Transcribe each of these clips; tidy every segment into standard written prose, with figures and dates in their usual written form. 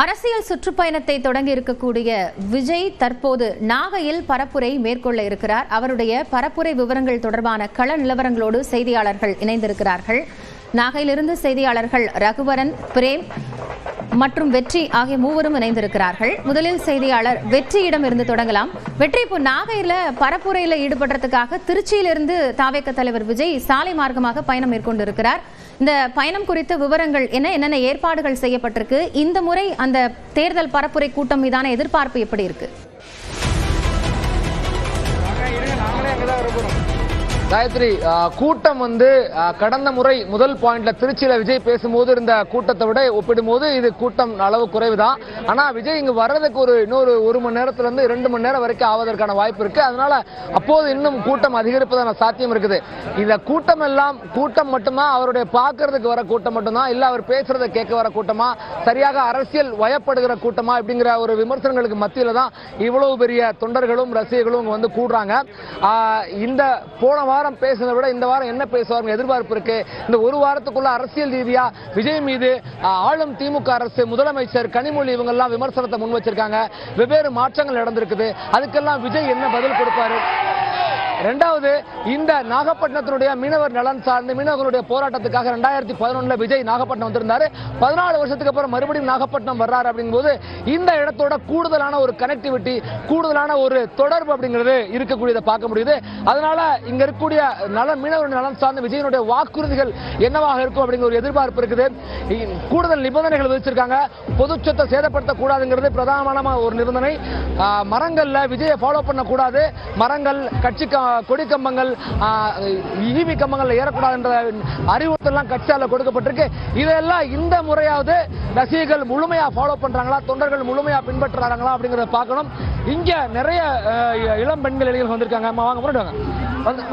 அரசியல் சுற்றுப்பயணத்தை தொடங்கி இருக்கக்கூடிய விஜய் தற்போது நாகையில் பரப்புரை மேற்கொள்ள இருக்கிறார். அவருடைய பரப்புரை விவரங்கள் தொடர்பான கள நிலவரங்களோடு செய்தியாளர்கள் இணைந்திருக்கிறார்கள். நாகையிலிருந்து செய்தியாளர்கள் ரகுவரன், பிரேம் மற்றும் வெற்றி ஆகிய மூவரும் இணைந்திருக்கிறார்கள். முதலில் செய்தியாளர் வெற்றியிடம் இருந்து தொடங்கலாம். வெற்றி, இப்போ நாகையில பரப்புரையில ஈடுபடுறதுக்காக திருச்சியிலிருந்து தாவேக தலைவர் விஜய் சாலை மார்க்கமாக பயணம் மேற்கொண்டிருக்கிறார். இந்த பயணம் குறித்த விவரங்கள் என்னென்ன ஏற்பாடுகள் செய்யப்பட்டிருக்கு? இந்த முறை அந்த தேர்தல் பரப்புரை கூட்டம் மீதான எதிர்பார்ப்பு எப்படி இருக்கு? காயத்ரி, கூட்டம் கடந்த முறை முதல் பாயிண்ட்ல திருச்சியில விஜய் பேசும்போது இருந்த கூட்டத்தை விட ஒப்பிடும்போது இது கூட்டம் அளவு குறைவுதான். ஆனா விஜய் இங்கு வர்றதுக்கு இன்னொரு 1 மணி நேரத்துல இருந்து 2 மணி நேரம் வரைக்கும் ஆவதற்கான வாய்ப்பு இருக்கு. அதனால அப்போது இன்னும் கூட்டம் அதிகரிப்பதான சாத்தியம் இருக்குது. இந்த கூட்டம் எல்லாம் கூட்டம் மட்டுமா, அவருடைய பார்க்கறதுக்கு வர கூட்டம் மட்டும்தான், இல்ல அவர் பேசுறதை கேட்க வர கூட்டமா, சரியாக அரசியல் வயப்படுகிற கூட்டமா அப்படிங்கிற ஒரு விமர்சனங்களுக்கு மத்தியில தான் இவ்வளவு பெரிய தொண்டர்களும் ரசிகர்களும் கூடுறாங்க. இந்த போன வாரம் பேசுறதை விட இந்த வாரம் என்ன பேசுவார் எதிர்பார்ப்பு இருக்கு. இந்த ஒரு வாரத்துக்குள்ள அரசியல் ரீதியா விஜய் மீது ஆளும் திமுக அரசு, முதலமைச்சர் கனிமொழி இவங்க எல்லாம் விமர்சனத்தை முன் வச்சிருக்காங்க. வெவ்வேறு மாற்றங்கள் நடந்திருக்குது. அதுக்கெல்லாம் விஜய் என்ன பதில் கொடுப்பாரு? இரண்டாவது, இந்த நாகப்பட்டினத்தினுடைய மீனவர் நலன் சார்ந்து மீனவர்களுடைய போராட்டத்துக்காக 2011 விஜய் நாகப்பட்டினம் வந்திருந்தாரு. 14 வருஷத்துக்கு அப்புறம் மறுபடியும் நாகப்பட்டினம் வர்றாரு. அப்படிங்கும்போது இந்த இடத்தோட கூடுதலான ஒரு கனெக்டிவிட்டி, கூடுதலான ஒரு தொடர்பு அப்படிங்கிறது இருக்கக்கூடியதை பார்க்க முடியுது. அதனால இங்க இருக்கக்கூடிய மீனவர்கள் நலன் சார்ந்த விஜயனுடைய வாக்குறுதிகள் என்னவாக இருக்கும் அப்படிங்கிற ஒரு எதிர்பார்ப்பு இருக்குது. கூடுதல் நிபந்தனைகள் விதிச்சிருக்காங்க. பொது சொத்தை சேதப்படுத்த கூடாதுங்கிறது பிரதானமான ஒரு நிபந்தனை. மரங்கள்ல விஜயை ஃபாலோ பண்ணக்கூடாது. மரங்கள், கட்சி கொடி கம்பங்கள், ஈவி கம்பங்கள்ல ஏறக்கூடாது என்ற அறிவுறுத்தலாம் கட்சியால கொடுக்கப்பட்டிருக்கு. இதெல்லாம் இந்த முறையாவது ரசிகர்கள் முழுமையா ஃபாலோ பண்றாங்களா, தொண்டர்கள் முழுமையா பின்பற்றுறாங்களா அப்படிங்கறத பார்க்கணும். இங்க நிறைய இளம் பெண்கள் இளைஞர்கள் வந்திருக்காங்க.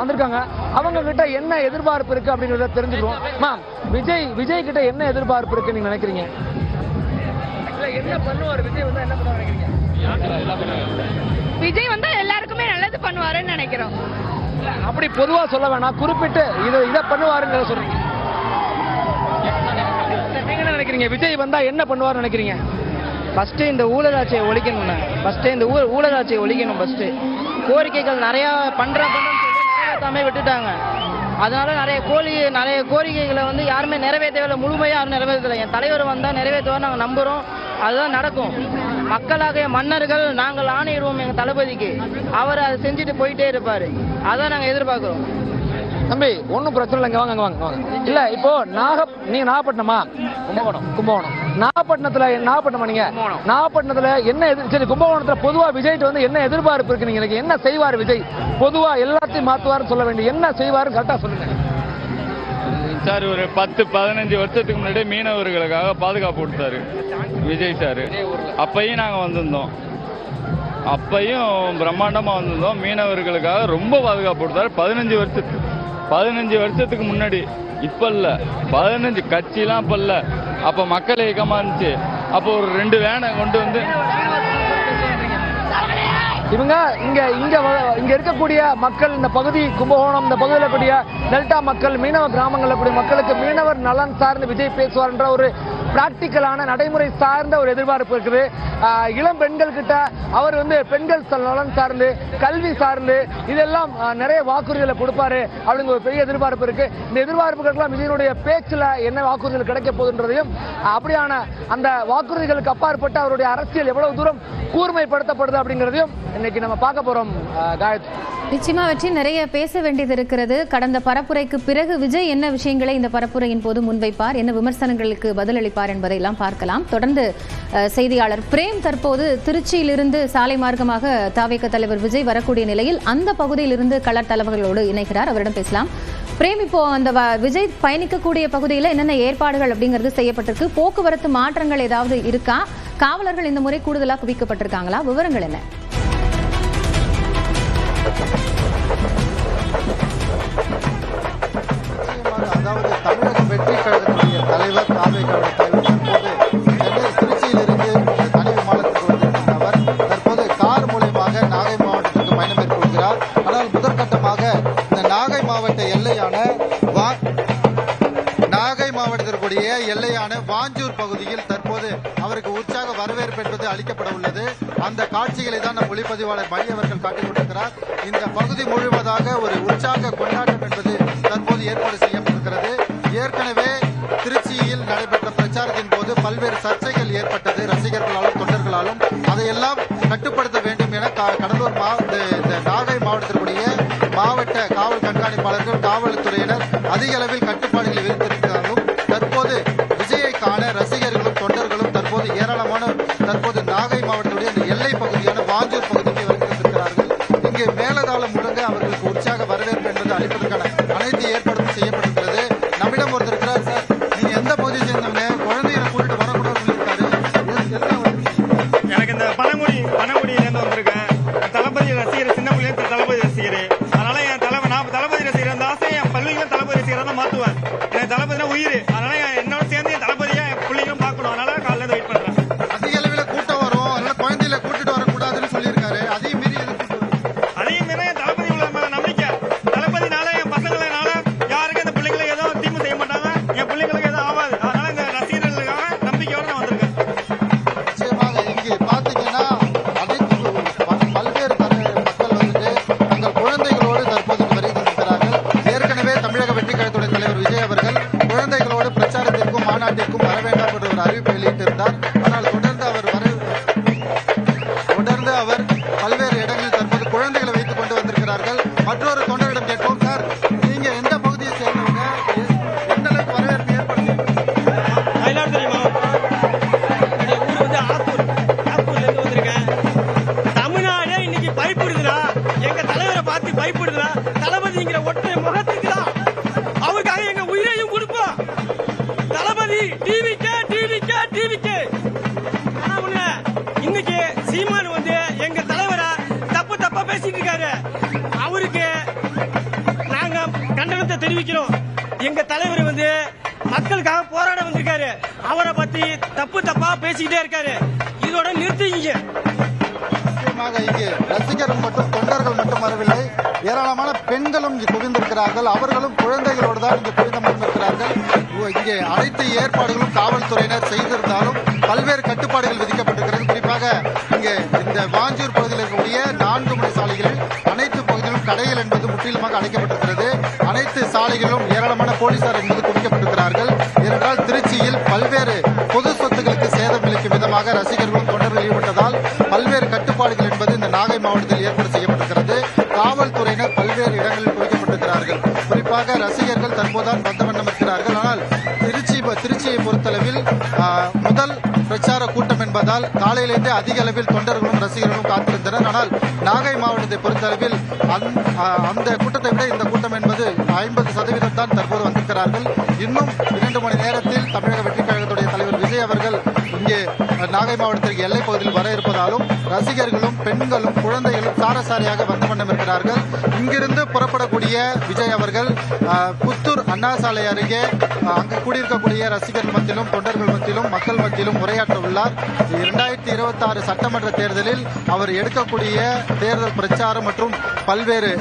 வந்திருக்காங்க. அவங்க கிட்ட என்ன எதிர்பார்ப்பு இருக்கு அப்படிங்கறத தெரிஞ்சுக்குவோம். விஜய் கிட்ட என்ன எதிர்பார்ப்பு இருக்கு நீங்க நினைக்கிறீங்க? என்ன பண்ணுவார் விஜய்? என்ன பண்ண நினைக்கிறீங்க? விஜய் எல்லாருக்குமே நல்லது பண்ணுவாருன்னு நினைக்கிறோம். அப்படி பொதுவா சொல்ல வேணாம், குறிப்பிட்டு இதை பண்ணுவாருன்னு சொல்றீங்க. நீங்க என்ன நினைக்கிறீங்க? விஜய் என்ன பண்ணுவார் நினைக்கிறீங்க? ஃபர்ஸ்ட் இந்த ஊழலாட்சியை ஒழிக்கணும். இந்த ஊழலாட்சியை ஒழிக்கணும். ஃபர்ஸ்ட் கோரிக்கைகள் நிறைய பண்றாமே விட்டுட்டாங்க. அதனால நிறைய கோரிக்கைகளை யாருமே நிறைவேற்றவில்லை, முழுமையா யாரும் நிறைவேற்றலை. என் தலைவர் வந்தா நிறைவேற்றுவார் நாங்கள் நம்புறோம். அதுதான் நடக்கும். மக்களாக மன்னர்கள் நாங்கள் ஆணையிடுவோம் எங்க தளபதிக்கு. அவர் அதை செஞ்சுட்டு போயிட்டே இருப்பாரு. அதான் நாங்க எதிர்பார்க்கிறோம். தம்பி, ஒன்னும் பிரச்சனை இல்லைங்க, வாங்க. இல்ல இப்போ நீங்க நாகப்பட்டினமா? கும்பகோணம். நாகப்பட்டினமா நீங்க? நாகப்பட்டினத்துல என்ன சரி, கும்பகோணத்துல பொதுவா விஜய்ட்டு என்ன எதிர்பார்ப்பு இருக்கு? நீங்க என்ன செய்வார் விஜய்? பொதுவா எல்லாத்தையும் மாத்துவாருன்னு சொல்ல வேண்டிய என்ன செய்வாரு கரெக்டா சொல்லுங்க சார். ஒரு 10-15 வருஷத்துக்கு முன்னாடி மீனவர்களுக்காக பாதுகாப்பு கொடுத்தாரு விஜய் சார். அப்பையும் நாங்க வந்திருந்தோம். அப்பையும் பிரம்மாண்டமா வந்திருந்தோம். மீனவர்களுக்காக ரொம்ப பாதுகாப்பு கொடுத்தாரு. 15 வருஷத்துக்கு முன்னாடி. இப்ப இல்ல, 15 கட்சிலாம் இப்ப இல்ல. அப்ப மக்கள் இயக்கமா இருந்துச்சு. அப்போ ஒரு 2 வேனை கொண்டு இவங்க இங்க இருக்கக்கூடிய மக்கள், இந்த பகுதி கும்பகோணம், இந்த பகுதியில் கூடிய டெல்டா மக்கள், மீனவ கிராமங்களில் கூடிய மக்களுக்கு மீனவர் நலன் சார்ந்து விஜய் பேசுவார் என்ற ஒரு பிராக்டிக்கலான நடைமுறை சார்ந்த ஒரு எதிர்பார்ப்பு இருக்குது. இளம் பெண்கள் கிட்ட அவர் பெண்கள் நலன் சார்ந்து, கல்வி சார்ந்து இதெல்லாம் நிறைய வாக்குறுதிகளை கொடுப்பாரு அப்படிங்கிற ஒரு பெரிய எதிர்பார்ப்பு இருக்கு. இந்த எதிர்பார்ப்புகளுக்கெல்லாம் விஜயனுடைய பேச்சுல என்ன வாக்குறுதிகள் கிடைக்க போகுதுன்றதையும், அப்படியான அந்த வாக்குறுதிகளுக்கு அப்பாற்பட்டு அவருடைய அரசியல் எவ்வளவு தூரம் கூர்மைப்படுத்தப்படுது அப்படிங்கிறதையும் இன்னைக்கு நம்ம பார்க்க போறோம். காயத்ரி, நிச்சயமா வெற்றி, நிறைய பேச வேண்டியது இருக்கிறது. கடந்த பரப்புரைக்கு பிறகு விஜய் என்ன விஷயங்களை இந்த பரப்புரையின் போது முன்வைப்பார், என்ன விமர்சனங்களுக்கு பதிலளிப்பார் என்பதை எல்லாம் பார்க்கலாம். தொடர்ந்து செய்தியாளர் பிரேம் தற்போது திருச்சியிலிருந்து சாலை மார்க்கமாக தாவேக தலைவர் விஜய் வரக்கூடிய நிலையில் அந்த பகுதியிலிருந்து கள தலைவர்களோடு இணைகிறார். அவரிடம் பேசலாம். பிரேம், இப்போ அந்த விஜய் பயணிக்கக்கூடிய பகுதியில் என்னென்ன ஏற்பாடுகள் அப்படிங்கிறது செய்யப்பட்டிருக்கு? போக்குவரத்து மாற்றங்கள் ஏதாவது இருக்கா? காவலர்கள் இந்த முறை கூடுதலாக குவிக்கப்பட்டிருக்காங்களா? விவரங்கள் என்ன? அதாவது தமிழக வெற்றி கழகத்தினுடைய தலைவர், தாவேகாவுடைய தலைவர் தற்போது திருச்சியிலிருந்து தனி விமானத்துக்கு வந்திருக்கின்ற அவர் தற்போது கார் மூலமாக நாகை மாவட்டத்திற்கு பயணம் மேற்கொள்கிறார். ஆனால் முதற்கட்டமாக இந்த நாகை மாவட்ட எல்லையான வாஞ்சூர் பகுதியில் தற்போது போது அவருக்கு உற்சாக வரவேற்பு என்பது அளிக்கப்பட உள்ளது. அந்த காட்சிகளை தான் நம் ஒளிப்பதிவாளர் மணி அவர்கள் காட்டிக் கொண்டிருக்கிறார். இந்த பகுதி முழுவதாக ஒரு உற்சாக கொண்டாட்டம் என்பது தற்போது ஏற்பாடு செய்யப்பட்டிருக்கிறது. ஏற்கனவே திருச்சியில் நடைபெற்ற பிரச்சாரத்தின் போது பல்வேறு சர்ச்சைகள் ஏற்பட்டது ரசிகர்களாலும் தொண்டர்களாலும். அதையெல்லாம் கட்டுப்படுத்த வேண்டும் என கடலூர் இந்த நாகை மாவட்டத்திற்குரிய மாவட்ட காவல் கண்காணிப்பாளர்கள் காவல்துறையினர் அதிக அளவில் கட்டுப்பாடுகளை விதித்திருந்தாலும் தற்போது விஜயை காண ரசிகர்களும் தொண்டர்களும் தற்போது ஏராளமான தற்போது நாகை மாவட்டத்துடைய இந்த எல்லை பகுதியான வாஞ்சூர் பகுதிக்கு வருகிறார்கள். இங்கு மேலதாளம் முழங்க அவர்களுக்கு உற்சாக வரவேற்பு என்பது அளிப்பதற்கான அனைத்து ஏற்பாடும் செய்யப்பட்டிருக்கிறது. நம்மிடம் ஒருத்தர் இருக்கிறார். சார், நீங்க எந்த பகுதியை சேர்ந்தவங்க? குழந்தைகளை கூட்டிட்டு வரக்கூடாதுன்னு சொல்லியிருக்காரு. எனக்கு இந்த பனங்குடியிலேருந்து வந்திருக்கேன். தளபதி ரசிகர், சின்ன பிள்ளைங்க தளபதி ரசிகர். அதனால நான் தளபதி ரசிகர் அந்த ஆசையை என் பள்ளிகளும் தளபதி ரசிகராக தான் மாற்றுவேன். எனக்கு தளபதினா உயிர். அதனால என்னோட சேர்ந்து என் தளபதியா என் பிள்ளைங்களும் பார்க்கணும். அதனால காலையில வெயிட் பண்றேன். அதிக அளவில் கூட்டம் வரும், அதனால குழந்தைகளை கூட்டிட்டு வரக்கூடாதுன்னு சொல்லியிருக்காரு. அதையும் மீறி என் தளபதி உள்ள நம்பிக்கை. தளபதினால என் பசங்களால யாருக்கும் இந்த பிள்ளைங்களை ஏதோ தீமை செய்ய மாட்டாங்க. என் பிள்ளைங்களுக்கு எதுவும் ஆகாது. அதனால இந்த ரசிகர்களுக்காக நம்பிக்கையோட நான் வந்திருக்கேன். நிச்சயமாக இங்கு பாத்தீங்கன்னா அனைத்து பல்வேறு மக்கள் வந்துட்டு தங்கள் குழந்தைகளோடு தற்போது வருகை தந்திருக்கிறார்கள். ஏற்கனவே தமிழக வெற்றி கழகத்துடைய தலைவர் விஜய் அவர்கள் குழந்தைகளோடு பிரச்சாரத்திற்கும் மாநாட்டிற்கும் வர வேண்டாம் என்ற ஒரு அறிவிப்பை வெளியிட்டிருந்தார். ஆனால் தொடர்ந்து அவர் பல்வேறு இடங்களில் தற்போது குழந்தைகளை வைத்துக் கொண்டு வந்திருக்கிறார்கள். மற்றொரு தொண்டரிடம் கேட்போம். சார், நீங்க எந்த பகுதியை சேர்ந்தவங்க? எந்த அளவுக்கு வரவேற்பு ஏற்படுத்தி? மயிலாடுதுறை மாவட்டம், என்னுடைய ஊர் வந்து ஆத்தூர்ல இருந்து வந்திருக்கேன். தமிழ்நாடே இன்னைக்கு பயப்படுதுடா, எங்க தலைவரை பார்த்து பயப்படுதுடா. தளபதிங்கிற ஒற்றை முகத்துக்கு தான் அவருக்காக எங்க உயிரையும் கொடுப்போம். தளபதி டிவிக்கே. ஆனா ஒண்ணு, இன்னைக்கு சீமான் வந்து எங்க தலைவரை தப்பா பேசிட்டு இருக்காரு. அவருக்கு நாங்க கண்டனத்தை தெரிவிக்கிறோம். எங்க தலைவர் வந்து மக்களுக்காக போராட வந்திருக்காரு. அவரை பத்தி தப்பா பேசிக்கிட்டே இருக்காரு. இதோட நிறுத்திங்க. நிச்சயமாக இங்கு ரசிகர்கள் மற்றும் தொண்டர்கள் மட்டும் வரவில்லை, ஏராளமான பெண்களும் இங்கு குவிந்திருக்கிறார்கள். அவர்களும் குழந்தைகளோடு தான் இங்கு குவிந்தமர்ந்திருக்கிறார்கள். இங்கே அனைத்து ஏற்பாடுகளும் காவல்துறையினர் செய்திருந்தாலும் பல்வேறு கட்டுப்பாடுகள் விதிக்கப்பட்டிருக்கிறது. குறிப்பாக இங்கே இந்த வாஞ்சூர் பகுதியில் இருக்கக்கூடிய 4 முனை சாலைகளில் அனைத்து பகுதியிலும் கடைகள் என்பது முற்றிலுமாக அடைக்கப்பட்டிருக்கிறது. அனைத்து சாலைகளிலும் ஏராளமான போலீசார் என்பது குவிக்கப்பட்டிருக்கிறார்கள். ஏனென்றால் திருச்சியில் பல்வேறு பொது சொத்துக்களுக்கு சேதம் விளைக்கும் விதமாக ரசிகர்களும் தொண்டர்கள் ஈடுபட்டதால் பல்வேறு கட்டுப்பாடுகள் என்பது இந்த நாகை மாவட்டத்தில் ஏற்பாடு செய்யப்பட்டிருக்கிறது. காவல்துறையினர் பல்வேறு இடங்களில் குவிக்கப்பட்டிருக்கிறார்கள். குறிப்பாக ரசிகர்கள் தற்போதுதான் வந்த வண்ணம் இருக்கிறார்கள். ஆனால் திருச்சியை பொறுத்தளவில் முதல் பிரச்சார கூட்டம் என்பதால் காலையிலிருந்தே அதிக அளவில் தொண்டர்களும் ரசிகர்களும் காத்திருந்தனர். ஆனால் நாகை மாவட்டத்தை பொறுத்தளவில் அந்த கூட்டத்தை விட இந்த கூட்டம் என்பது 50% தான் தற்போது வந்திருக்கிறார்கள். இன்னும் 2 மணி நேரத்தில் தமிழக வெற்றி கழகத்துடைய தலைவர் விஜய் அவர்கள் இங்கே நாகை மாவட்டத்திற்கு எல்லை பகுதியில் வர இருப்பதாலும் ரசிகர்களும் பெண்களும் குழந்தைகளும் சாரசாரியாக வந்த வண்ணம் இருக்கிறார்கள். இங்கிருந்து புறப்படக்கூடிய விஜய் அவர்கள் புத்தூர் அண்ணா சாலை அருகே அங்கு கூடியிருக்கக்கூடிய ரசிகர்கள் மத்தியிலும் தொண்டர்கள் மத்தியிலும் மக்கள் மத்தியிலும் உரையாற்ற உள்ளார். 2026 சட்டமன்ற தேர்தலில் அவர் எடுக்கக்கூடிய தேர்தல் பிரச்சாரம் மற்றும் பல்வேறு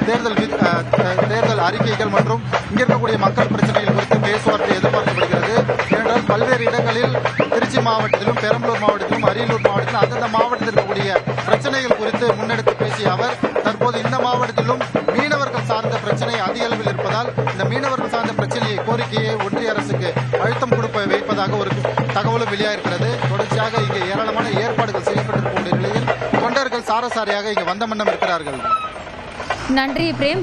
தேர்தல் அறிக்கைகள் மற்றும் இங்க இருக்கக்கூடிய மக்கள் பிரச்சனைகள் குறித்து பேசுவார் எதிர்பார்க்கப்படுகிறது. ஏனென்றால் பல்வேறு இடங்களில் திருச்சி மாவட்டத்திலும் பெரம்பலூர் மாவட்டத்திலும் அரியலூர் மாவட்டத்திலும் அந்தந்த மாவட்டத்தில் இருக்கக்கூடிய பிரச்சனைகள் குறித்து முன்னெடுத்து பேசிய அவர் தற்போது இந்த மாவட்டத்திலும் மீனவர்கள் சார்ந்த பிரச்சனை அதிக அளவில் இருப்பதால் இந்த மீனவர்கள் சார்ந்த பிரச்சனையை கோரிக்கையை ஒன்றிய அரசுக்கு அழுத்தம் கொடுப்ப வைப்பதாக ஒரு தகவலும் வெளியாகிறது. தொடர்ச்சியாக இங்கே ஏராளமான ஏற்பாடுகள் செய்யப்பட்டிருக்கக்கூடிய நிலையில் தொண்டர்கள் சாரசாரியாக இங்கு வந்த வண்ணம் இருக்கிறார்கள். நன்றி பிரேம்.